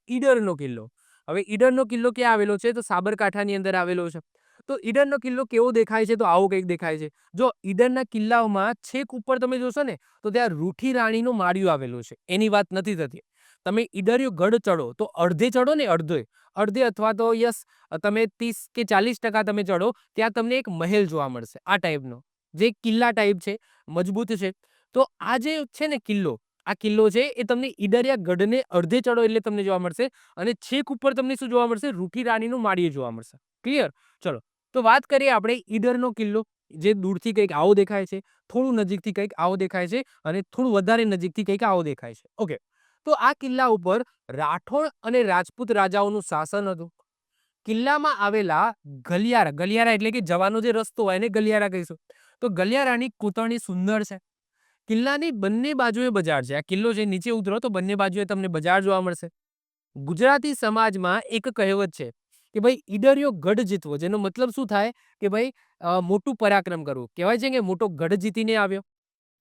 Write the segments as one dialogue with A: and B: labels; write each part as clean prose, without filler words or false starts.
A: ઈડરનો કિલ્લો. હવે ઈડરનો કિલ્લો ક્યાં આવેલો છે? તો સાબરકાંઠાની અંદર આવેલો છે. તો ઈડરનો કિલ્લો કેવો દેખાય છે? તો આવો કંઈક દેખાય છે. જો ઈડરના કિલ્લાઓમાં છેક ઉપર તમે જોશો ને તો ત્યાં રૂઠી રાણીનું માળિયું આવેલું છે. એની વાત નથી થતી. તમે ઈડરિયો ગઢ ચડો તો અડધે ચડો ને અડધે અથવા તો તમે 30 કે 40% તમે ચડો ત્યાં તમને એક મહેલ જોવા મળશે આ ટાઈપનો. જે કિલ્લા ટાઈપ છે, મજબૂત છે. તો આ જે છે ને કિલ્લો, આ કિલ્લો છે એ તમને ઈડરિયા ગઢને અડધે ચડો એટલે તમને જોવા મળશે અને છેક ઉપર તમને શું જોવા મળશે? રૂઠી રાણીનું માળિયું જોવા મળશે. ક્લિયર? ચલો. તો વાત કરીએ આપણે ઈડરનો કિલ્લો, જે દૂરથી કંઈક આવો દેખાય છે, થોડું નજીકથી કંઈક આવો દેખાય છે અને થોડું વધારે નજીકથી કંઈક આવો દેખાય છે. ઓકે. તો આ કિલ્લા ઉપર રાઠોડ અને રાજપૂત રાજાઓનું શાસન હતું. કિલ્લામાં આવેલા ગલિયારા, ગલિયારા એટલે કે જવાનો જે રસ્તો હોય એને ગલિયારા કહીશું. તો ગલિયારાની કોતરણી સુંદર છે. કિલ્લાની બંને બાજુએ બજાર છે. આ કિલ્લો છે નીચે ઉતરો તો બંને બાજુએ તમને બજાર જોવા મળશે. ગુજરાતી સમાજમાં એક કહેવત છે કે ભાઈ ઈડરિયો ગઢ જીતવો, જેનો મતલબ શું થાય કે ભાઈ મોટું પરાક્રમ કરવું. કહેવાય છે કે મોટો ગઢ જીતીને આવ્યો.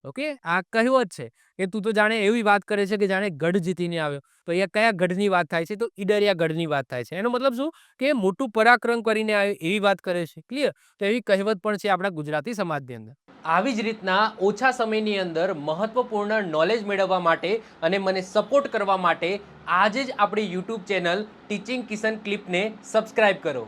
A: ઓકે, આ કહેવત છે કે તું તો જાણે એવી વાત કરે છે કે જાણે ગઢ જીતીને આવ્યો. તો અહીંયા કયા ગઢની વાત થાય છે? તો ઈડરિયા ગઢની વાત થાય છે. એનો મતલબ શું કે મોટું પરાક્રમ કરીને આવ્યો એવી વાત કરે છે. ક્લિયર? તો એવી કહેવત પણ છે આપણા ગુજરાતી સમાજની અંદર. આવી જ રીતના ઓછા સમયની અંદર મહત્વપૂર્ણ નોલેજ મેળવવા માટે અને મને સપોર્ટ કરવા માટે આજે જ આપણી યુટ્યુબ ચેનલ ટીચિંગ કિશન ક્લિપને સબસ્ક્રાઇબ કરો.